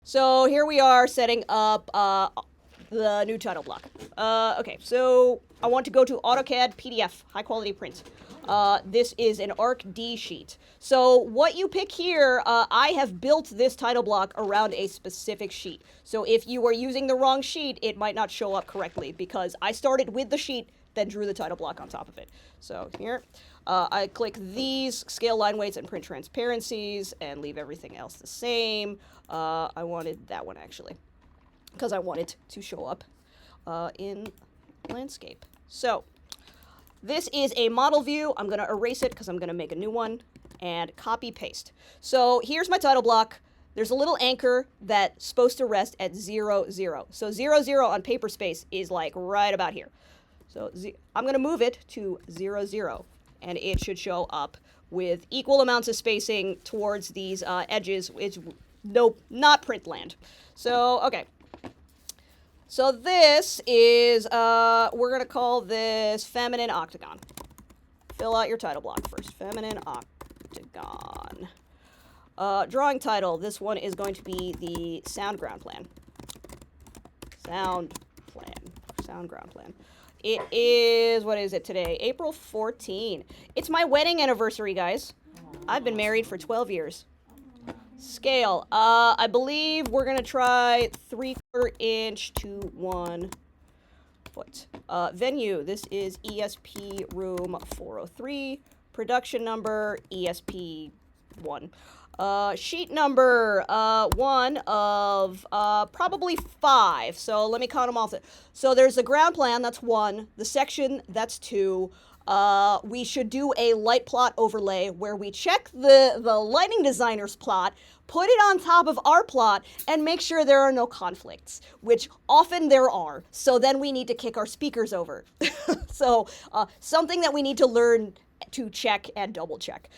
So here we are setting up the new title block. Okay, so I want to go to AutoCAD PDF, high quality print. This is an ArcD sheet. So what you pick here, I have built this title block around a specific sheet. So if you are using the wrong sheet, it might not show up correctly because I started with the sheet, then drew the title block on top of it. So here, I click these, scale line weights and print transparencies, and leave everything else the same. I wanted that one actually, because I want it to show up in landscape. So this is a model view. I'm going to erase it because I'm going to make a new one and copy paste. So here's my title block. There's a little anchor that's supposed to rest at 0, 0. So 0, 0 on paper space is like right about here. So I'm going to move it to 0, 0, and it should show up with equal amounts of spacing towards these edges. It's nope, not print land. So, okay. So this is, we're going to call this feminine octagon. Fill out your title block first. Feminine octagon. Drawing title. This one is going to be the sound ground plan. Sound ground plan. It is, what is it today? April 14. It's my wedding anniversary, guys. I've been married for 12 years. Scale. I believe we're going to try 3/4 inch to 1 foot. Venue. This is ESP room 403. Production number ESP 1. Sheet number 1 of probably 5. So let me count them off. So there's the ground plan, that's 1. The section, that's 2. We should do a light plot overlay where we check the lighting designer's plot, put it on top of our plot, and make sure there are no conflicts, which often there are. So then we need to kick our speakers over. So something that we need to learn to check and double check.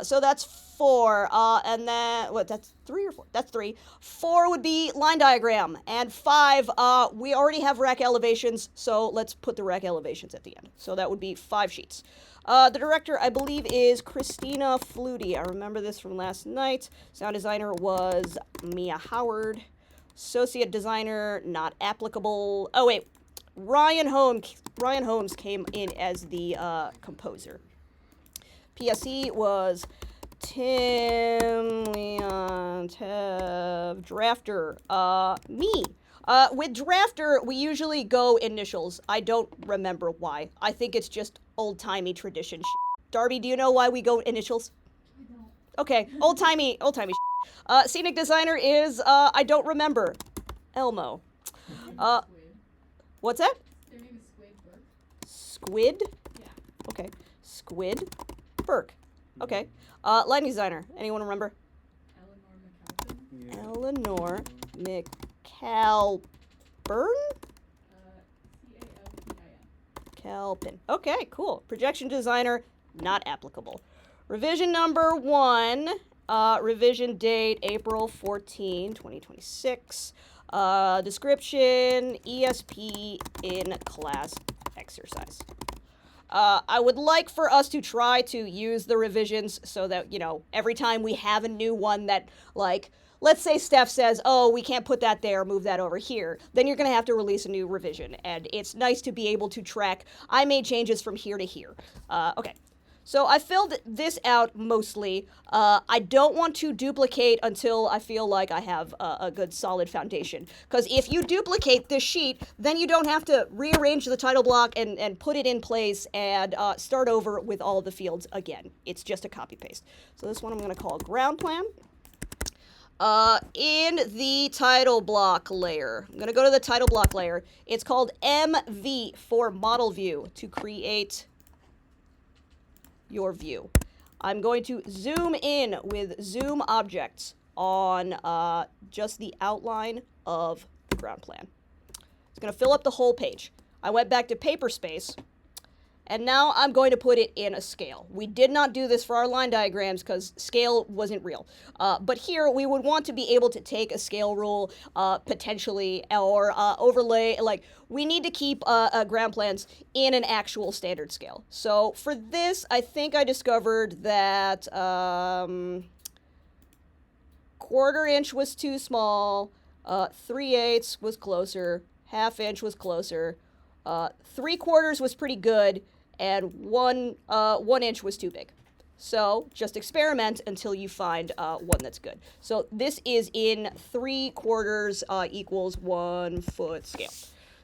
So that's 4. And then, what, that's 3 or 4? That's 3. 4 would be line diagram. And 5, we already have rack elevations, so let's put the rack elevations at the end. So that would be 5 sheets. The director, I believe, is Christina Flutie. I remember this from last night. Sound designer was Mia Howard. Associate designer, not applicable. Oh, wait. Ryan Holmes came in as the composer. PSE was Tim Leontev. Drafter, me. With drafter, we usually go initials. I don't remember why. I think it's just old-timey tradition. Darby, do you know why we go initials? I don't. Okay, old-timey. Scenic designer is, I don't remember. Elmo. What's that? Their name is Squid Burke. Squid? Yeah. Okay. Squid Burke. Okay. Lighting designer. Anyone remember? Eleanor McAlpin. Eleanor McAlpin? C-A-L-P-I-N. Calpin. Okay, cool. Projection designer, not applicable. Revision number 1. Revision date April 14, 2026. Description, ESP in class exercise. I would like for us to try to use the revisions so that, you know, every time we have a new one that, like, let's say Steph says, oh, we can't put that there, move that over here, then you're going to have to release a new revision. And it's nice to be able to track, I made changes from here to here. Okay. So I filled this out mostly. I don't want to duplicate until I feel like I have a good solid foundation. Because if you duplicate this sheet, then you don't have to rearrange the title block and put it in place and start over with all the fields again. It's just a copy paste. So this one I'm going to call ground plan. In the title block layer, I'm going to go to the title block layer. It's called MV for model view to create your view. I'm going to zoom in with zoom objects on just the outline of the ground plan. It's going to fill up the whole page. I went back to paper space, and now I'm going to put it in a scale. We did not do this for our line diagrams because scale wasn't real. But here we would want to be able to take a scale rule potentially or overlay. Like, we need to keep ground plans in an actual standard scale. So for this, I think I discovered that 1/4 inch was too small. 3/8 was closer. 1/2 inch was closer. 3/4 was pretty good, and 1 inch was too big. So just experiment until you find one that's good. So this is in 3/4 equals 1 foot scale.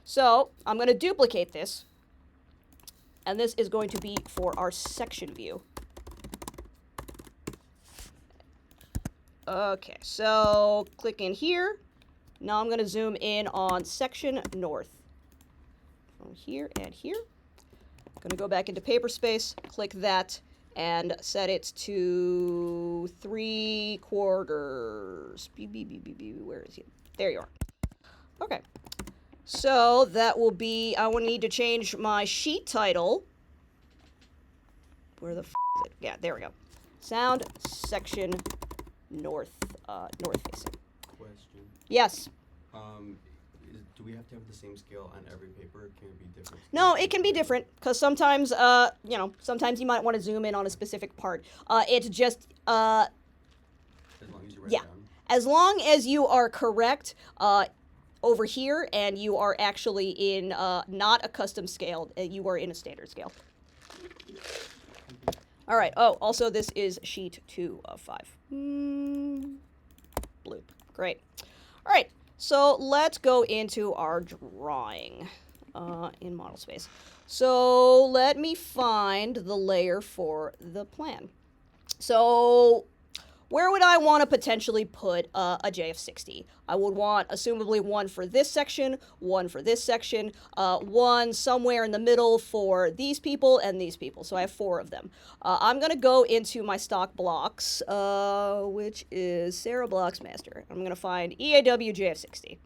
So I'm going to duplicate this, and this is going to be for our section view. Okay, so click in here. Now I'm going to zoom in on section north. From here and here. I'm going to go back into paper space, click that, and set it to 3/4. Where is it? There you are. Okay. So that will be, I will need to change my sheet title. Where the f is it? Yeah, there we go. Sound section north, north facing. Question. Yes. Do we have to have the same scale on every paper? Can it be different? No, it can be different because sometimes, sometimes you might want to zoom in on a specific part. It's just, As long as you write yeah. it down. As long as you are correct over here and you are actually in not a custom scale, you are in a standard scale. All right. Oh, also this is sheet 2 of 5. Bloop. Great. All right. So let's go into our drawing in model space. So let me find the layer for the plan. So where would I want to potentially put a JF60? I would want, assumably, one for this section, one for this section, one somewhere in the middle for these people and these people. So I have 4 of them. I'm going to go into my stock blocks, which is Sarah Blocks Master. I'm going to find EAW JF60.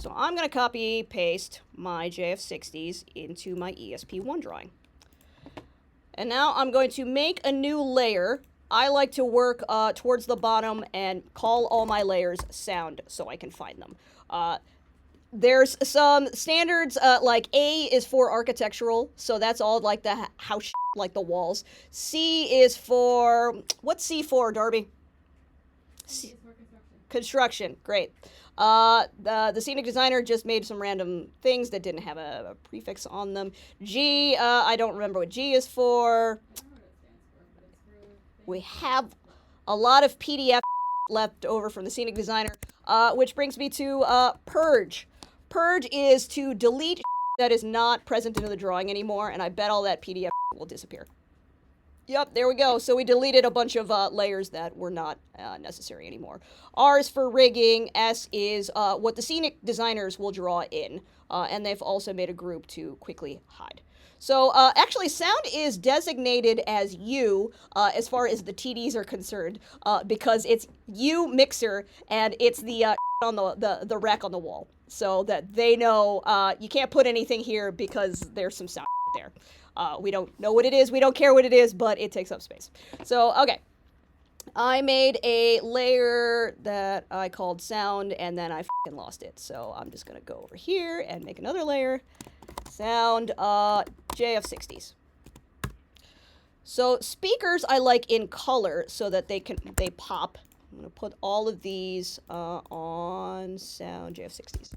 So I'm going to copy paste my JF60s into my ESP1 drawing. And now I'm going to make a new layer. I like to work towards the bottom and call all my layers sound so I can find them. There's some standards, like A is for architectural, so that's all like the house, like the walls. C is for, what's C for, Darby? C is for construction. Construction, great. The scenic designer just made some random things that didn't have a prefix on them. G, I don't remember what G is for. We have a lot of PDF left over from the scenic designer, which brings me to purge. Purge is to delete that is not present in the drawing anymore, and I bet all that PDF will disappear. Yep, there we go. So we deleted a bunch of layers that were not necessary anymore. R is for rigging. S is what the scenic designers will draw in, and they've also made a group to quickly hide. So actually, sound is designated as U as far as the TDs are concerned, because it's U mixer and it's the on the rack on the wall, so that they know you can't put anything here because there's some sound there. We don't know what it is, we don't care what it is, but it takes up space. So okay, I made a layer that I called sound, and then I f***ing lost it. So I'm just gonna go over here and make another layer. Sound JF60s. So speakers I like in color so that they pop. I'm gonna put all of these on sound JF60s.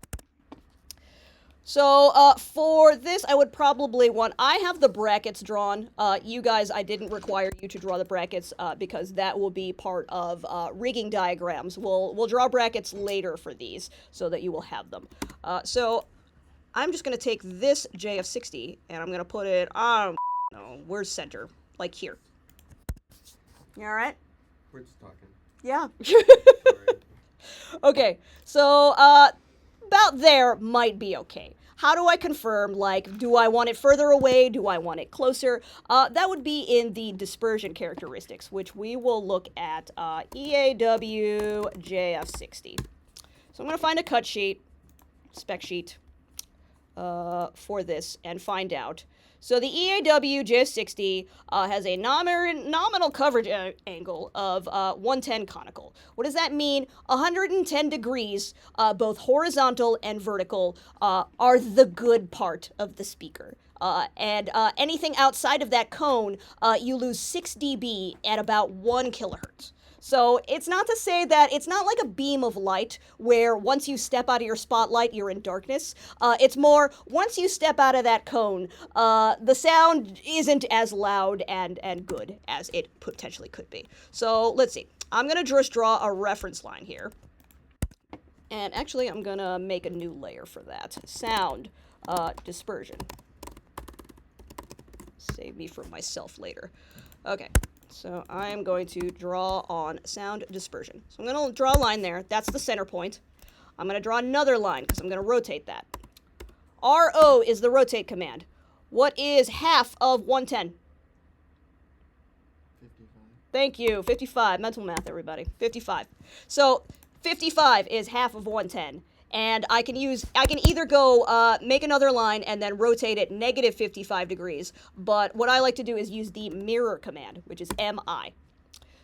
So for this, I would probably want, I have the brackets drawn. You guys, I didn't require you to draw the brackets because that will be part of rigging diagrams. We'll draw brackets later for these so that you will have them. So I'm just going to take this JF60 and I'm going to put it, where's center? Like here. You all right? We're just talking. Yeah. Sorry. Okay, so about there might be okay. How do I confirm, like, do I want it further away? Do I want it closer? That would be in the dispersion characteristics, which we will look at EAW JF60. So I'm going to find a cut sheet, spec sheet, for this and find out. So the EAW JF60 has a nominal coverage angle of 110 conical. What does that mean? 110 degrees, both horizontal and vertical, are the good part of the speaker. And anything outside of that cone, you lose 6 dB at about 1 kilohertz. So it's not to say that it's not like a beam of light where once you step out of your spotlight, you're in darkness. It's more once you step out of that cone, the sound isn't as loud and good as it potentially could be. So let's see. I'm going to just draw a reference line here. And actually, I'm going to make a new layer for that. Sound dispersion. Save me from myself later. Okay, so I'm going to draw on sound dispersion. So I'm going to draw a line there. That's the center point. I'm going to draw another line because I'm going to rotate that. RO is the rotate command. What is half of 110? 55. Thank you. 55. Mental math, everybody. 55. So 55 is half of 110. And I can either go make another line and then rotate it negative 55 degrees. But what I like to do is use the mirror command, which is MI.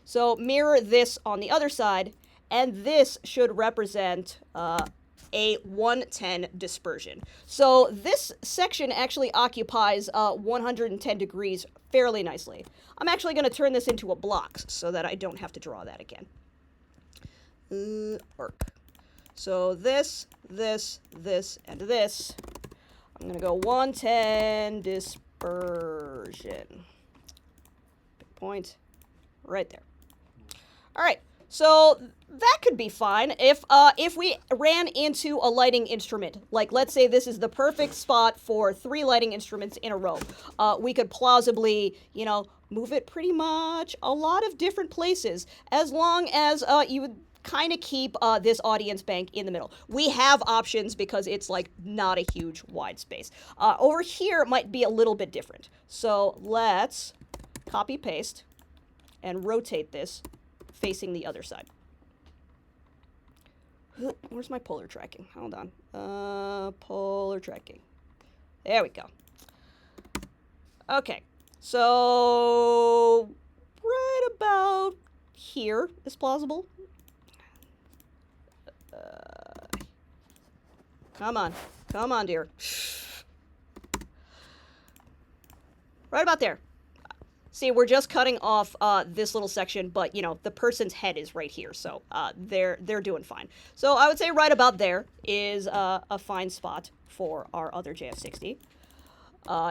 So mirror this on the other side, and this should represent a 110 dispersion. So this section actually occupies 110 degrees fairly nicely. I'm actually going to turn this into a block so that I don't have to draw that again. Arc. So this, and this. I'm going to go 110 dispersion. Big point right there. All right. So that could be fine if we ran into a lighting instrument. Like, let's say this is the perfect spot for 3 lighting instruments in a row. We could plausibly, move it pretty much a lot of different places, as long as you would kind of keep this audience bank in the middle. We have options because it's like not a huge wide space. Over here it might be a little bit different. So let's copy paste and rotate this facing the other side. Where's my polar tracking? Hold on. Polar tracking. There we go. Okay. So right about here is plausible. Come on, dear. Right about there. See, we're just cutting off this little section, but the person's head is right here, so they're doing fine. So I would say right about there is a fine spot for our other JF60.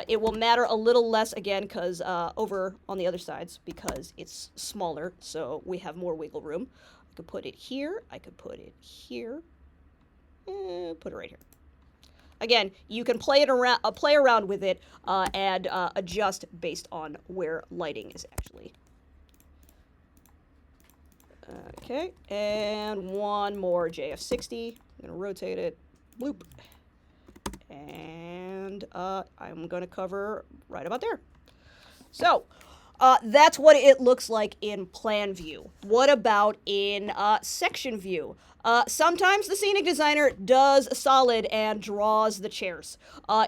It will matter a little less again because over on the other sides because it's smaller, so we have more wiggle room. I could put it here. I could put it here. Put it right here. Again, you can play around with it and adjust based on where lighting is actually. Okay, and one more JF60. I'm gonna rotate it. Bloop. And I'm gonna cover right about there. So that's what it looks like in plan view. What about in section view? Sometimes the scenic designer does solid and draws the chairs.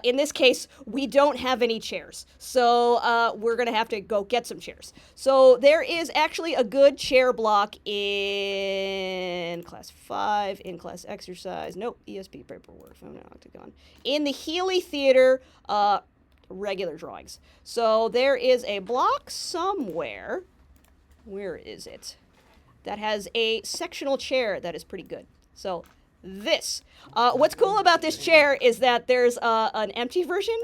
In this case, we don't have any chairs, so we're going to have to go get some chairs. So there is actually a good chair block in class 5, in class exercise. Nope, ESP paperwork, phone octagon. In the Healy Theater, regular drawings. So there is a block somewhere. Where is it? That has a sectional chair that is pretty good. So this. What's cool about this chair is that there's an empty version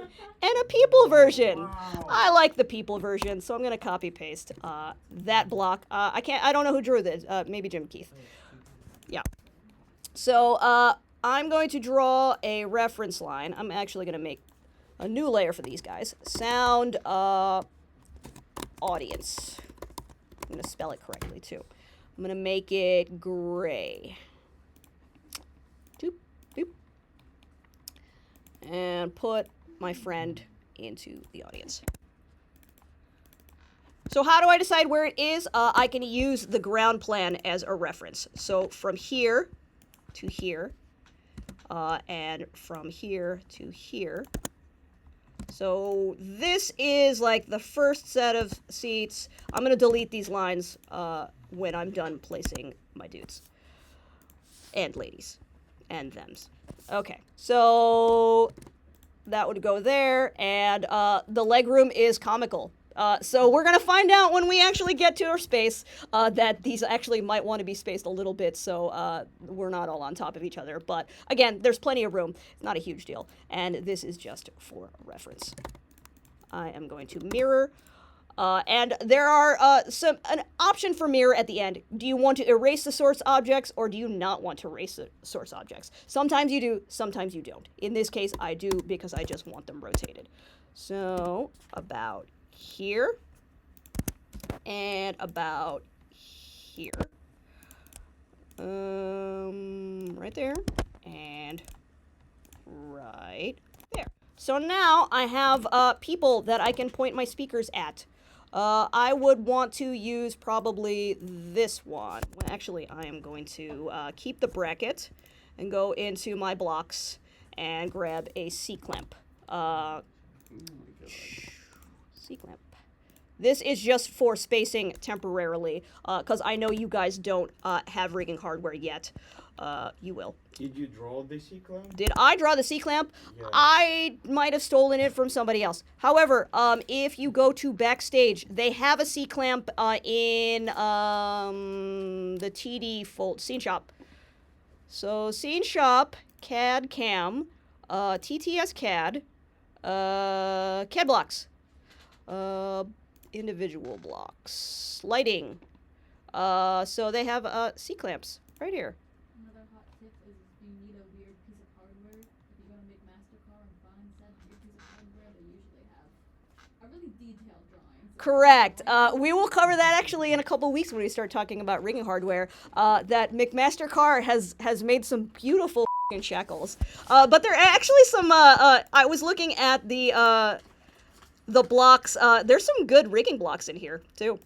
and a people version. Wow. I like the people version, so I'm gonna copy paste that block. I don't know who drew this. Maybe Jim Keith. Yeah. So I'm going to draw a reference line. I'm actually gonna make a new layer for these guys. Sound audience. I'm gonna spell it correctly too. I'm going to make it gray. Doop, doop. And put my friend into the audience. So how do I decide where it is? I can use the ground plan as a reference. So from here to here, and from here to here. So this is like the first set of seats. I'm going to delete these lines when I'm done placing my dudes and ladies and thems. Okay, so that would go there, and the legroom is comical. So we're gonna find out when we actually get to our space that these actually might want to be spaced a little bit, so we're not all on top of each other. But again, there's plenty of room. It's not a huge deal, and this is just for reference. I am going to mirror. And there are an option for mirror at the end. Do you want to erase the source objects or do you not want to erase the source objects? Sometimes you do, sometimes you don't. In this case, I do because I just want them rotated. So about here and about here. Right there and right there. So now I have people that I can point my speakers at. I would want to use probably this one. Well, actually, I am going to keep the bracket and go into my blocks and grab a C-clamp. C-clamp. This is just for spacing temporarily, because I know you guys don't have rigging hardware yet. You will. Did you draw the C-clamp? Did I draw the C-clamp? Yeah. I might have stolen it from somebody else. However, if you go to backstage, they have a C-clamp in the TD fold scene shop. So scene shop, CAD cam, TTS CAD, CAD blocks, individual blocks, lighting. So they have C-clamps right here. Another hot tip is if you need a weird piece of hardware, if you go to make MasterCard and find said weird piece of hardware, they usually have a really detailed drawing. Correct. We will cover that actually in a couple weeks when we start talking about rigging hardware. That McMaster-Carr has made some beautiful shackles. But there are actually some. I was looking at the blocks. There's some good rigging blocks in here too.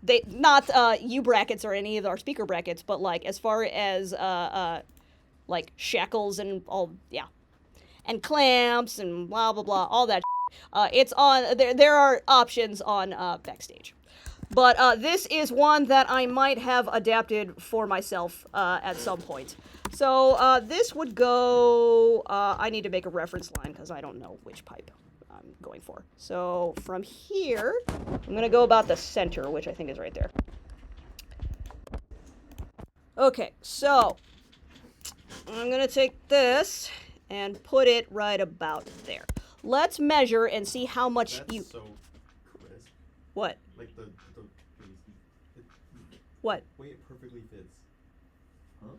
They not U brackets or any of our speaker brackets, but like as far as like shackles and all, yeah, and clamps and blah blah blah, all that. It's on there. There are options on backstage, but this is one that I might have adapted for myself at some point. So this would go. I need to make a reference line because I don't know which pipe I'm going for. So from here, I'm gonna go about the center, which I think is right there. Okay, so I'm gonna take this and put it right about there. Let's measure and see how much That's you. so crisp. What? Like the What? way it perfectly fits. Huh?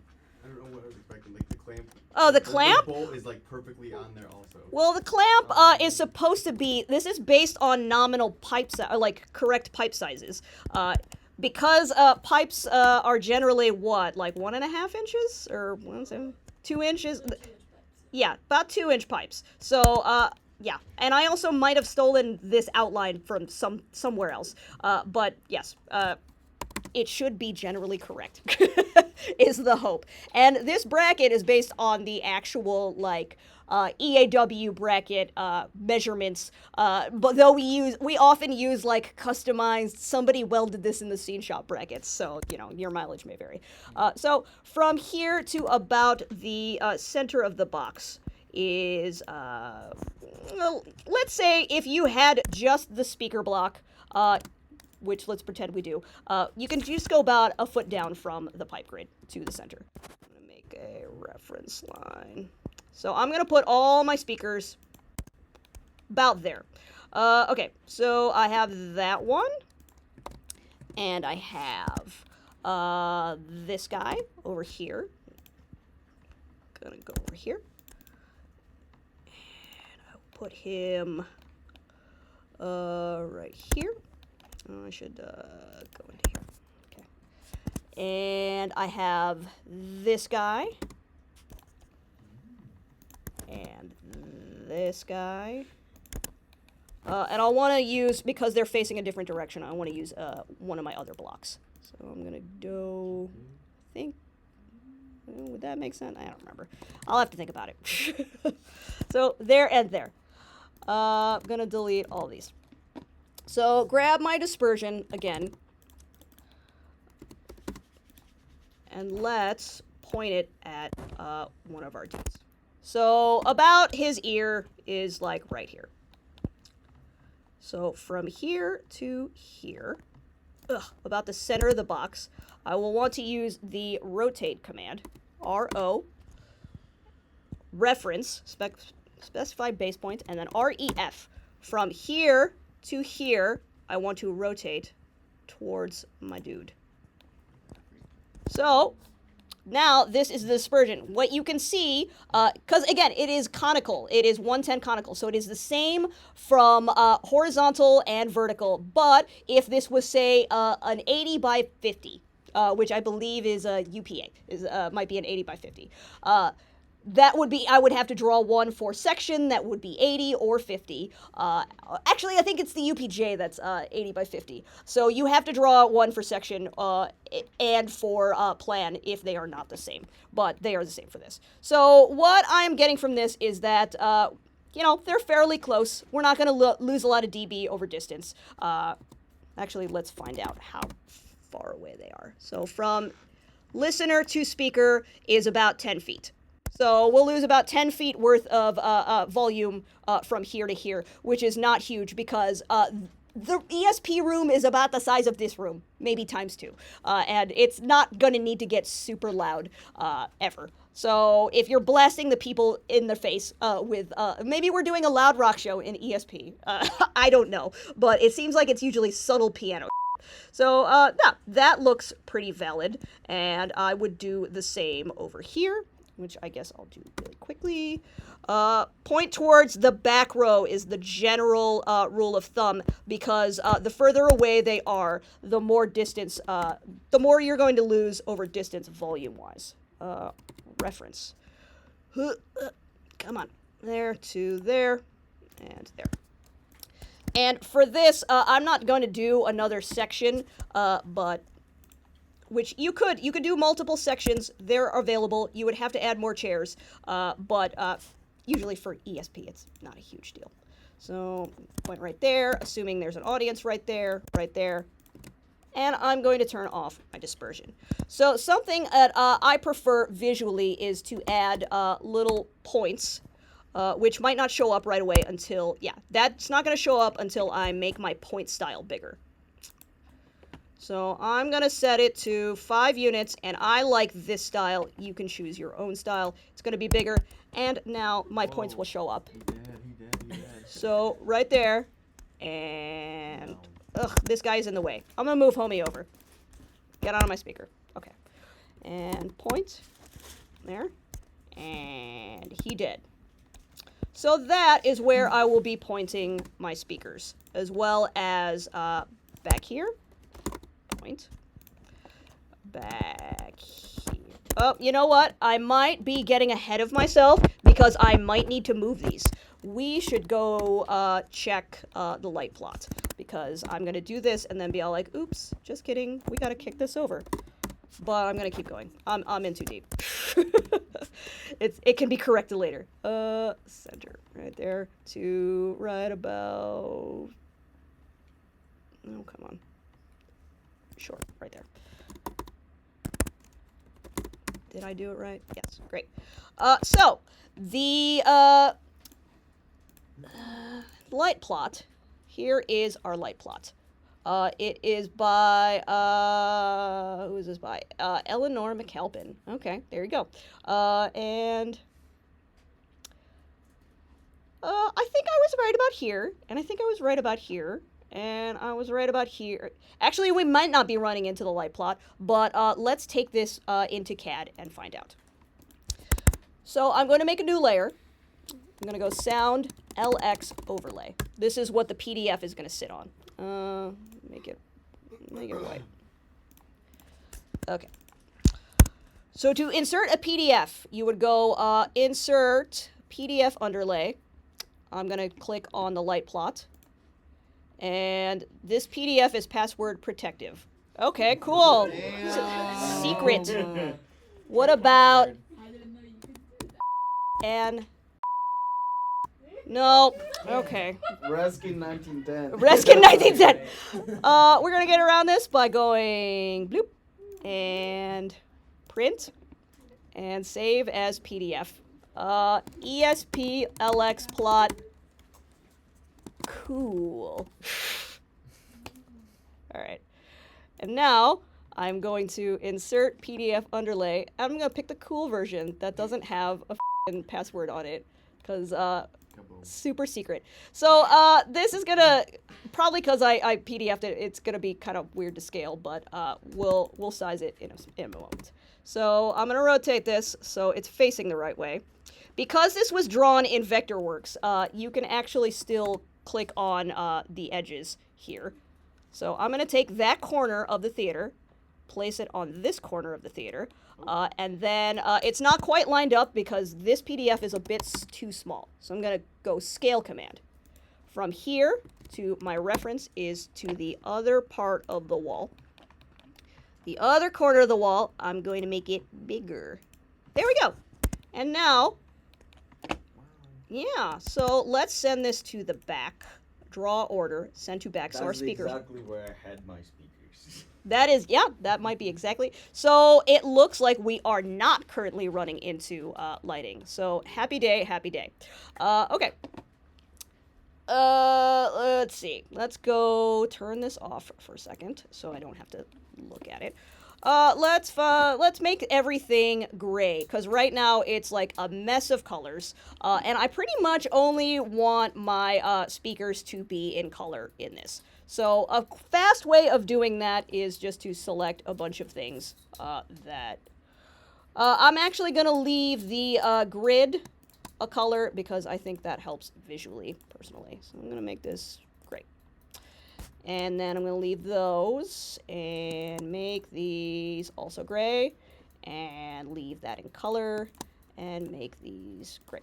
I don't know what I was expecting. Like the clamp. Oh, the clamp? The bolt is like perfectly on there also. Well, the clamp is supposed to be. This is based on nominal pipe like correct pipe sizes. Because pipes are generally what, like 1.5 inches or 2 inches. Yeah, about 2-inch pipes. So yeah, and I also might have stolen this outline from somewhere else. But yes, it should be generally correct. Is the hope. And this bracket is based on the actual like EAW bracket measurements, but though we often use like customized, somebody welded this in the scene shop brackets, so you know your mileage may vary. So from here to about the center of the box is well, let's say if you had just the speaker block, which let's pretend we do, you can just go about a foot down from the pipe grid to the center. I'm gonna make a reference line. So I'm gonna put all my speakers about there. Okay, so I have that one, and I have this guy over here. Gonna go over here, and I'll put him right here. Oh, I should go into here. Okay. And I have this guy. And this guy. And I'll want to use, because they're facing a different direction, I want to use one of my other blocks. So I'm going to do, I think, would that make sense? I don't remember. I'll have to think about it. So there and there. I'm going to delete all these. So grab my dispersion again, and let's point it at one of our dudes. So about his ear is like right here. So from here to here, about the center of the box, I will want to use the rotate command, RO, reference, specify base point, and then REF. From here to here, I want to rotate towards my dude. So now this is the dispersion. What you can see, because again, it is conical. It is 110 conical. So it is the same from horizontal and vertical. But if this was, say, an 80 by 50, which I believe is a UPA, might be an 80 by 50, that would be, I would have to draw one for section that would be 80 or 50. Actually, I think it's the UPJ that's 80 by 50. So you have to draw one for section and for plan if they are not the same. But they are the same for this. So what I'm getting from this is that, they're fairly close. We're not going to lose a lot of dB over distance. Actually, let's find out how far away they are. So from listener to speaker is about 10 feet. So we'll lose about 10 feet worth of volume from here to here, which is not huge because the ESP room is about the size of this room, maybe times 2. And it's not going to need to get super loud ever. So if you're blasting the people in the face with, maybe we're doing a loud rock show in ESP. I don't know, but it seems like it's usually subtle piano. So yeah, that looks pretty valid. And I would do the same over here, which I guess I'll do really quickly. Point towards the back row is the general rule of thumb because the further away they are, the more distance, the more you're going to lose over distance volume-wise. Reference. Come on. There to there and there. And for this, I'm not going to do another section, but which you could do multiple sections. They're available. You would have to add more chairs, but usually for ESP, it's not a huge deal. So point right there, assuming there's an audience right there, and I'm going to turn off my dispersion. So something that I prefer visually is to add little points, which might not show up right away until, that's not going to show up until I make my point style bigger. So I'm going to set it to 5 units, and I like this style. You can choose your own style. It's going to be bigger, and now my points will show up. He did. So right there, and this guy's in the way. I'm going to move Homie over. Get on my speaker. Okay. And point. There. And he did. So that is where I will be pointing my speakers, as well as back here. Point. Back here. Oh, you know what? I might be getting ahead of myself because I might need to move these. We should go check the light plot because I'm going to do this and then be all like, oops, just kidding. We got to kick this over. But I'm going to keep going. I'm in too deep. It can be corrected later. Center. Right there to right about... Oh, come on. Sure, right there. Did I do it right? Yes, great. So, the light plot, here is our light plot. It is by, who is this by? Eleanor McAlpin. Okay, there you go. And I think I was right about here, and I think I was right about here, and I was right about here. Actually, we might not be running into the light plot, but let's take this into CAD and find out. So I'm going to make a new layer. I'm going to go Sound LX Overlay. This is what the PDF is going to sit on. Make it white. Okay. So to insert a PDF, you would go Insert PDF Underlay. I'm going to click on the light plot. And this PDF is password protective. Okay, cool. Secret. What about... I didn't know you could do that. And... No. Okay. Reskin 1910. Reskin 1910. We're going to get around this by going bloop and print and save as PDF. ESP LX plot. Cool. All right. And now I'm going to insert PDF underlay. I'm going to pick the cool version that doesn't have a f***ing password on it because super secret. So this is going to, probably because I PDF'd it, it's going to be kind of weird to scale, but we'll size it in a moment. So I'm going to rotate this so it's facing the right way. Because this was drawn in Vectorworks, you can actually still click on the edges here. So I'm going to take that corner of the theater, place it on this corner of the theater, and then it's not quite lined up because this PDF is a bit too small. So I'm going to go Scale Command. From here to my reference is to the other part of the wall. The other corner of the wall, I'm going to make it bigger. There we go. And now, yeah, so let's send this to the back. Draw order, send to back. So our speakers. That's exactly where I had my speakers. That is, yeah, that might be exactly. So it looks like we are not currently running into lighting. So happy day, happy day. Okay. Let's see. Let's go turn this off for a second so I don't have to look at it. Let's make everything gray because right now it's like a mess of colors, and I pretty much only want my speakers to be in color in this. So a fast way of doing that is just to select a bunch of things that I'm actually gonna leave the grid a color because I think that helps visually personally. So I'm gonna make this gray. And then I'm going to leave those and make these also gray and leave that in color and make these gray.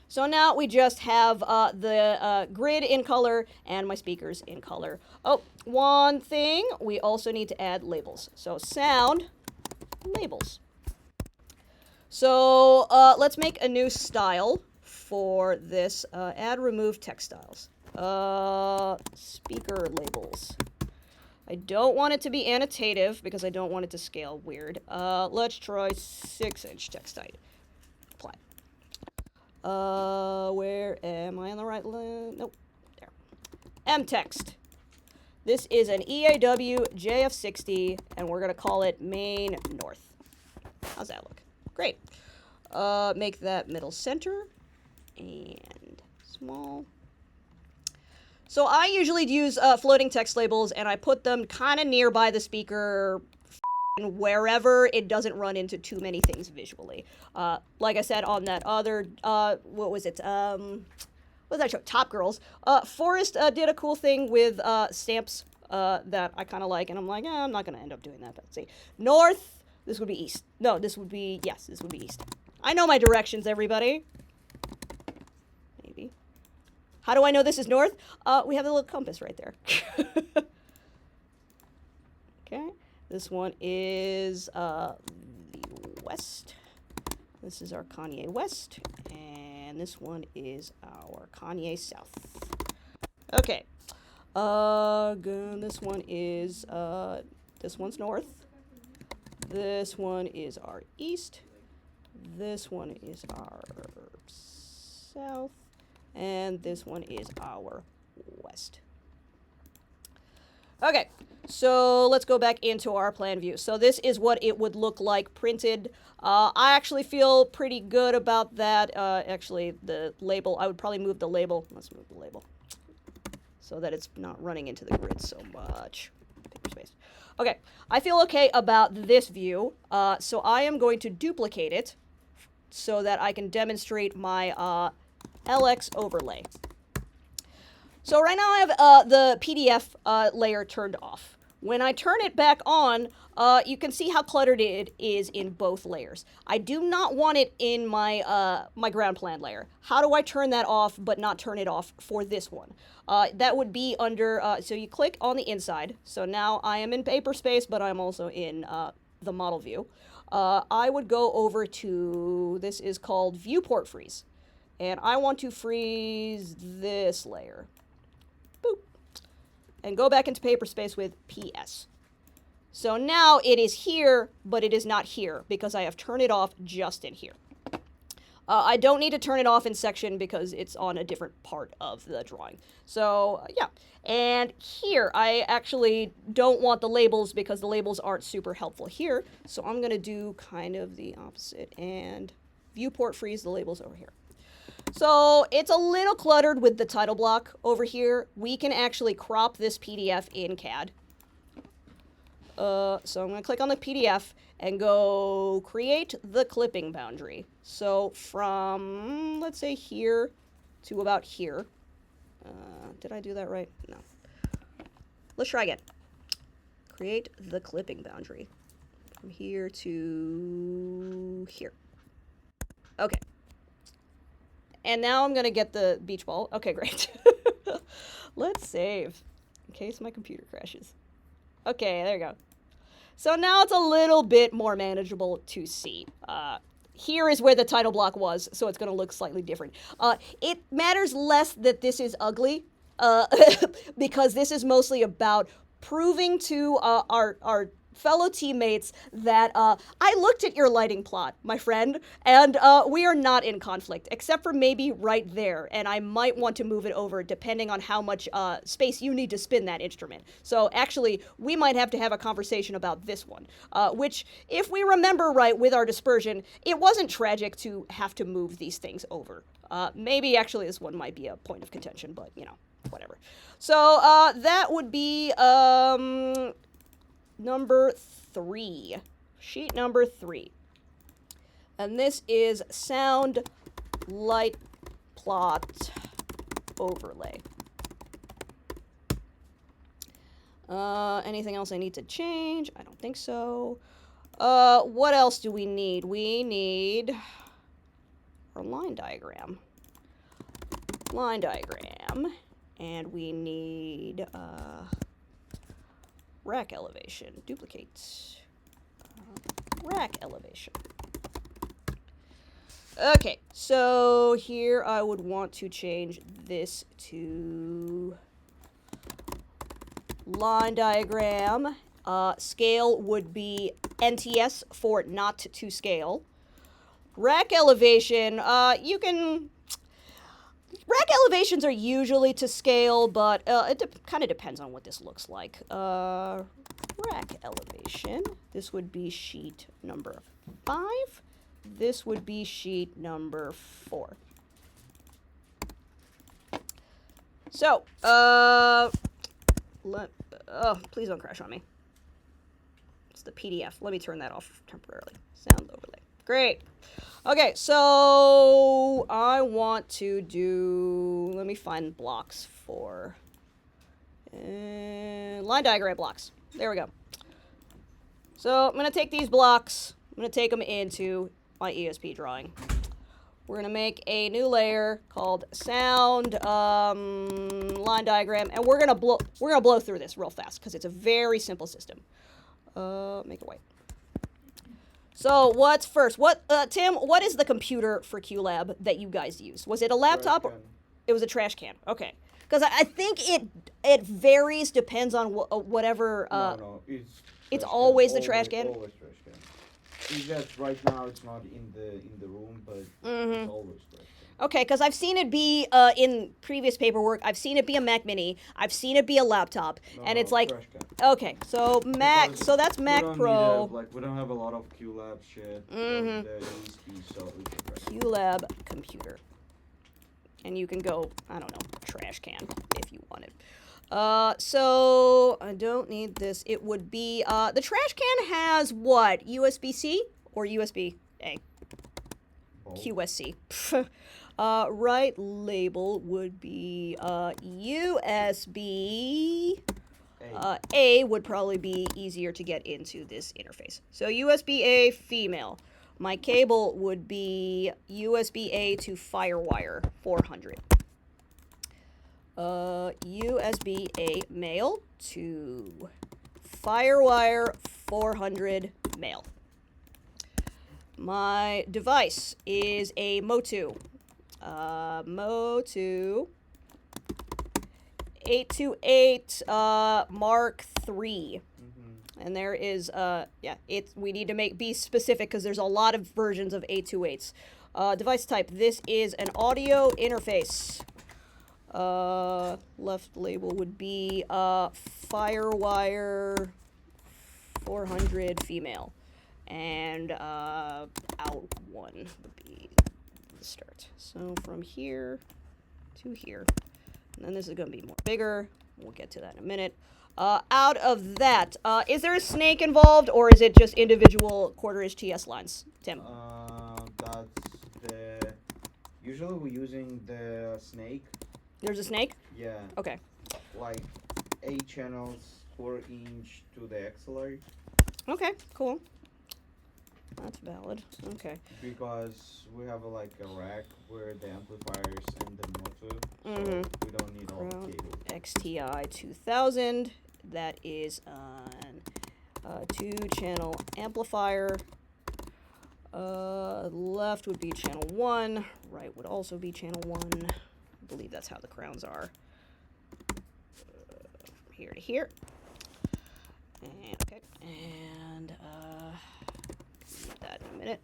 So now we just have the grid in color and my speakers in color. Oh, one thing, we also need to add labels. So sound, labels. So let's make a new style for this. Add remove text styles. Speaker labels. I don't want it to be annotative because I don't want it to scale weird. Let's try 6-inch text height. Apply. Where am I on the right line? Nope. There. M text. This is an EAW JF60, and we're gonna call it main north. How's that look? Great. Make that middle center and small. So I usually use floating text labels, and I put them kind of nearby the speaker, wherever it doesn't run into too many things visually. Like I said on that other, what was it? What was that show? Top Girls. Forrest did a cool thing with stamps that I kind of like, and I'm like, I'm not going to end up doing that, but let's see. North, this would be east. No, this would be, yes, this would be east. I know my directions, everybody. Maybe. How do I know this is north? We have a little compass right there. Okay. This one is the west. This is our Kanye west. And this one is our Kanye south. Okay. This one is, this one's north. This one is our east. This one is our south. And this one is our west. Okay, so let's go back into our plan view. So this is what it would look like printed. I actually feel pretty good about that. Actually, the label, I would probably move the label. Let's move the label so that it's not running into the grid so much. Paper space. Okay, I feel okay about this view. So I am going to duplicate it so that I can demonstrate my LX overlay. So right now I have the PDF layer turned off. When I turn it back on, you can see how cluttered it is in both layers. I do not want it in my my ground plan layer. How do I turn that off but not turn it off for this one? That would be under, so you click on the inside. So now I am in paper space, but I'm also in the model view. I would go over to, this is called viewport freeze. And I want to freeze this layer. Boop. And go back into paper space with PS. So now it is here, but it is not here because I have turned it off just in here. I don't need to turn it off in section because it's on a different part of the drawing. So, yeah. And here, I actually don't want the labels because the labels aren't super helpful here. So I'm going to do kind of the opposite and viewport freeze the labels over here. So it's a little cluttered with the title block over here. We can actually crop this PDF in CAD. So I'm going to click on the PDF and go create the clipping boundary. So from, let's say here to about here. Did I do that right? No. Let's try again. Create the clipping boundary. From here to here. Okay. And now I'm going to get the beach ball. Okay, great. Let's save in case my computer crashes. Okay, there you go. So now it's a little bit more manageable to see. Here is where the title block was, so it's going to look slightly different. It matters less that this is ugly, because this is mostly about proving to our fellow teammates that I looked at your lighting plot, my friend, and we are not in conflict, except for maybe right there, and I might want to move it over depending on how much space you need to spin that instrument. So actually, we might have to have a conversation about this one, which, if we remember right with our dispersion, it wasn't tragic to have to move these things over. Maybe actually this one might be a point of contention, but you know, whatever. So that would be number 3, sheet number 3. And this is sound light plot overlay. Anything else I need to change? I don't think so. What else do we need? We need our line diagram. Line diagram. And we need rack elevation. Duplicate. Rack elevation. Okay, so here I would want to change this to line diagram. Scale would be NTS for not to scale. Rack elevation, rack elevations are usually to scale, but it kind of depends on what this looks like. Rack elevation, this would be sheet number 5. This would be sheet number 4. So, please don't crash on me. It's the PDF. Let me turn that off temporarily. Sound overlay. Great. Okay, so I want to do, let me find blocks for line diagram blocks. There we go. So I'm going to take these blocks, I'm going to take them into my ESP drawing. We're going to make a new layer called sound line diagram, and we're going to blow through this real fast because it's a very simple system. Make it white. So what's first? Tim, what is the computer for QLab that you guys use? Was it a laptop? Or it was a trash can. Okay. Because I think it varies, depends on whatever. No, it's always the trash can. Always trash can. It's just right now it's not in the room, but it's always trash can. Okay, because I've seen it be in previous paperwork. I've seen it be a Mac Mini. I've seen it be a laptop, and it's like, okay, so Mac, so that's Mac Pro. We don't have a lot of QLab shit. The ESP, so QLab computer, and you can go, I don't know, trash can if you want it. So I don't need this. It would be the trash can has what? USB-C or USB-A? QSC. Right label would be USB. A would probably be easier to get into this interface. So USB-A female. My cable would be USB-A to FireWire 400. USB-A male to FireWire 400 male. My device is a Motu. Motu 828 Mark III. And there is we need to be specific because there's a lot of versions of 828s. Device type. This is an audio interface. Left label would be Firewire 400 female. And out 1 would be the start. So from here to here. And then this is going to be more bigger. We'll get to that in a minute. Out of that, is there a snake involved, or is it just individual quarter-inch TS lines, Tim? That's the. Usually we're using the snake. There's a snake? Yeah. Okay. Like 8 channels, 4-inch to the axillary. Okay, cool. That's valid. Okay. Because we have a rack where the amplifiers and the motor, so Mhm. we don't need all the cable. XTI 2000. That is an 2-channel amplifier. Left would be channel 1. Right would also be channel 1. I believe that's how the crowns are. From here to here. And okay. And that in a minute.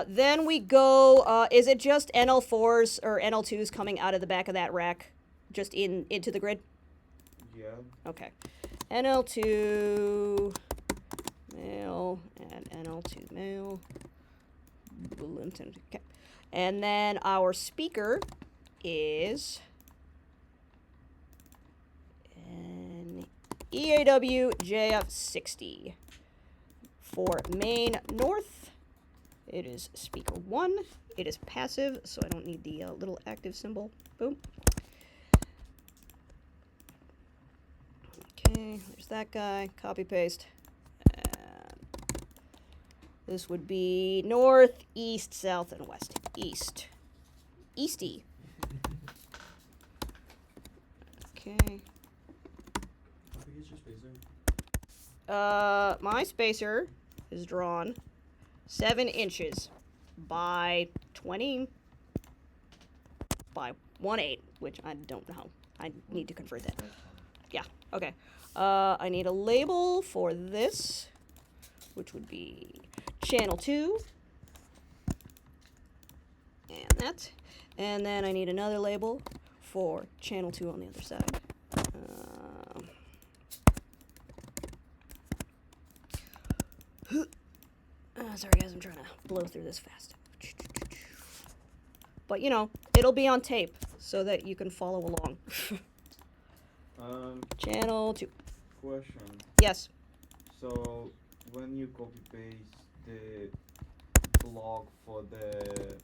Then we go. Is it just NL4s or NL2s coming out of the back of that rack, just into the grid? Yeah. Okay. NL2 male and NL2 male. Okay. And then our speaker is an EAW JF60 for main north. It is speaker 1. It is passive, so I don't need the little active symbol. Boom. Okay, there's that guy. Copy paste. And this would be north, east, south, and west. East. Easty. Okay. How big is your spacer? My spacer is drawn 7 inches by 20 by 1/8, which I don't know. I need to convert that. Yeah, okay. I need a label for this, which would be channel 2. And that. And then I need another label for channel 2 on the other side. Sorry guys, I'm trying to blow through this fast. But you know, it'll be on tape so that you can follow along. Channel 2. Question. Yes. So when you copy paste the block for the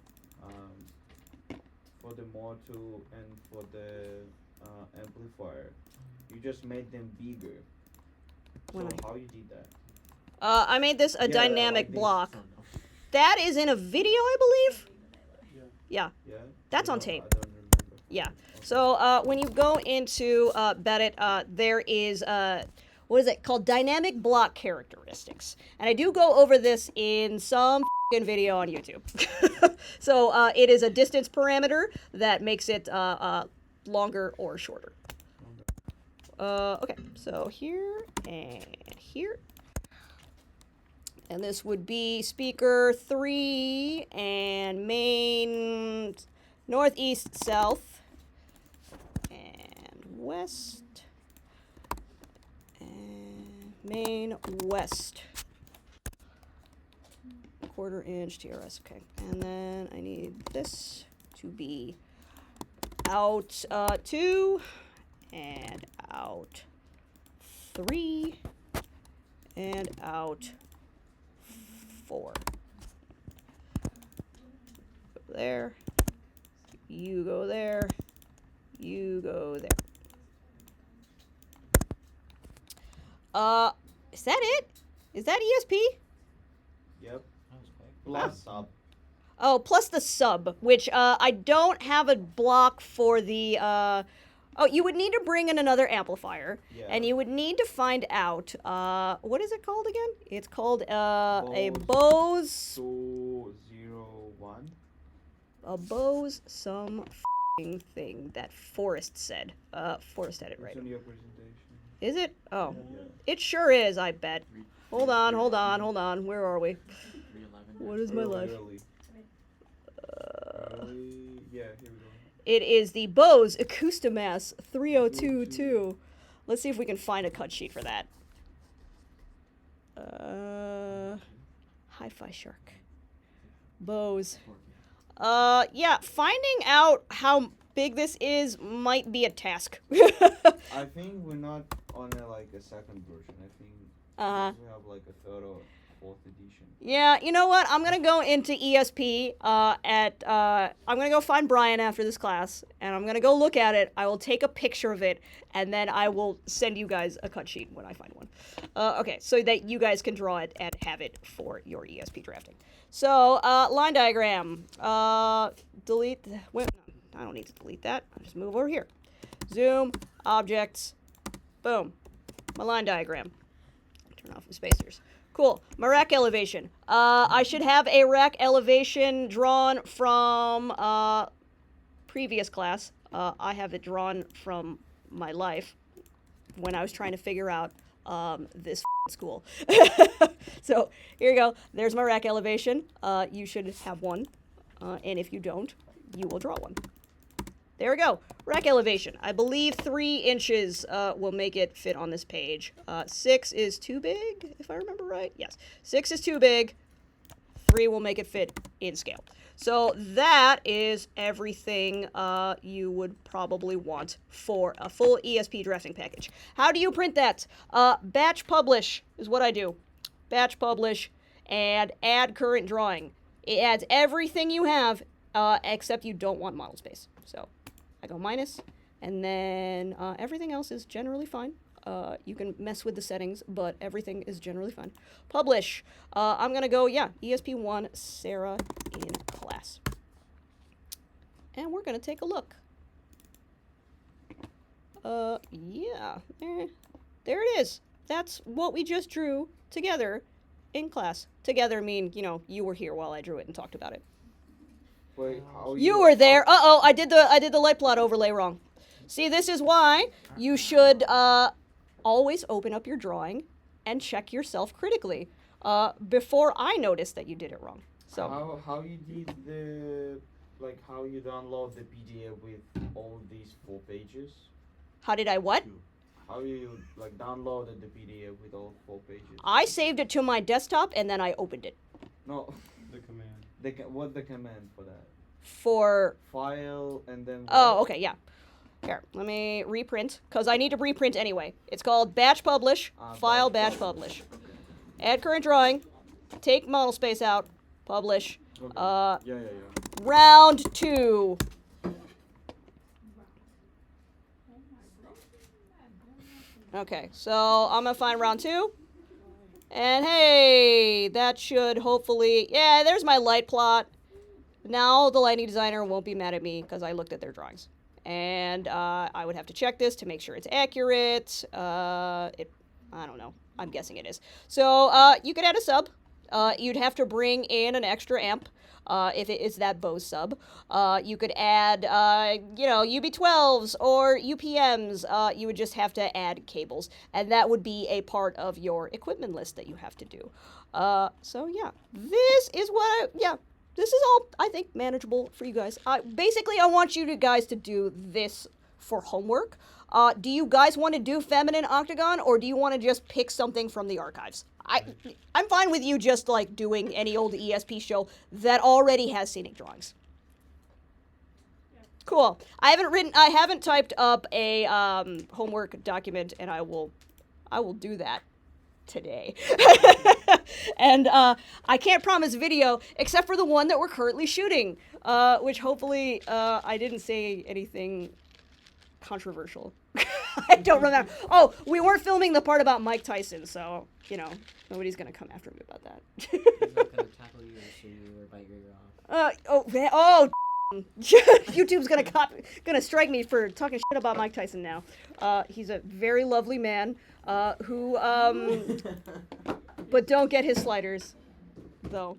motor and for the amplifier, you just made them bigger. When So how you did that? I made this a Yeah, dynamic like this. block. That is in a video, I believe. Yeah. Yeah. That's on No, tape. I don't remember. Yeah. Okay. So when you go into Beddit, there is what is it called? Dynamic block characteristics, and I do go over this in some video on YouTube. So it is a distance parameter that makes it longer or shorter. Okay, so here and here. And this would be speaker 3 and main northeast, south, and west, and main west. 1/4-inch TRS, okay. And then I need this to be out 2 and out 3 and out 4. Go there. You go there. You go there. Is that it? Is that ESP? Yep. Plus sub. Oh, plus the sub, which I don't have a block for the. Oh, you would need to bring in another amplifier, Yeah. and you would need to find out what is it called again? It's called a Bose. Bose 201. a Bose some f***ing thing that Forrest said. Forrest had it right. It's on your presentation. Is it? Oh, Yeah. it sure is. I bet. Hold on. Where are we? 311. What is my life? Early. Yeah, here we go. It is the Bose Acoustimass 3022. Let's see if we can find a cut sheet for that. Hi-Fi Shark. Bose. Yeah, finding out how big this is might be a task. I think we're not on a second version. I think we have like a third or fourth edition. Yeah, you know what? I'm gonna go into ESP I'm gonna go find Brian after this class, and I'm gonna go look at it. I will take a picture of it, and then I will send you guys a cut sheet when I find one. Okay, so that you guys can draw it and have it for your ESP drafting. So, line diagram. Delete. Wait, no, I don't need to delete that. I'll just move over here. Zoom, objects, boom. My line diagram. Turn off the spacers. Cool. My rack elevation. I should have a rack elevation drawn from previous class. I have it drawn from my life when I was trying to figure out this school. So here you go. There's my rack elevation. You should have one. And if you don't, you will draw one. There we go. Rack elevation. I believe 3 inches will make it fit on this page. 6 is too big, if I remember right. Yes. 6 is too big. 3 will make it fit in scale. So that is everything you would probably want for a full ESP drafting package. How do you print that? Batch publish is what I do. Batch publish and add current drawing. It adds everything you have except you don't want model space. So I go minus, and then everything else is generally fine. You can mess with the settings, but everything is generally fine. Publish. I'm going to go, ESP1 Sarah in class. And we're going to take a look. There it is. That's what we just drew together in class. Together mean, you were here while I drew it and talked about it. Wait, how You were there. Uh-oh, I did the light plot overlay wrong. See, this is why you should always open up your drawing and check yourself critically before I notice that you did it wrong. So how you did how you download the PDF with all these 4 pages? how did I what? How you downloaded the PDF with all 4 pages? I saved it to my desktop and then I opened it. No. The command. What's the command for that? For file and then. Oh, okay, yeah. Here, let me reprint, because I need to reprint anyway. It's called batch publish, file batch publish. Add current drawing, take model space out, publish. Okay. Round 2. Okay, so I'm gonna find round 2. And hey, that should hopefully, there's my light plot. Now the lighting designer won't be mad at me because I looked at their drawings. And I would have to check this to make sure it's accurate. I don't know. I'm guessing it is. So you could add a sub. You'd have to bring in an extra amp if it is that Bose sub. You could add, UB12s or UPMs. You would just have to add cables. And that would be a part of your equipment list that you have to do. This is this is all, I think, manageable for you guys. Basically, I want you guys to do this for homework. Do you guys want to do Feminine Octagon, or do you want to just pick something from the archives? I'm fine with you just, doing any old ESP show that already has scenic drawings. Cool. I haven't typed up a homework document, and I will do that today. And I can't promise video except for the one that we're currently shooting, which hopefully I didn't say anything controversial. I don't remember. Oh, we weren't filming the part about Mike Tyson, so nobody's gonna come after me about that. He's not gonna tackle you or sue you or bite your ear off. YouTube's gonna strike me for talking shit about Mike Tyson now. He's a very lovely man who but don't get his sliders though.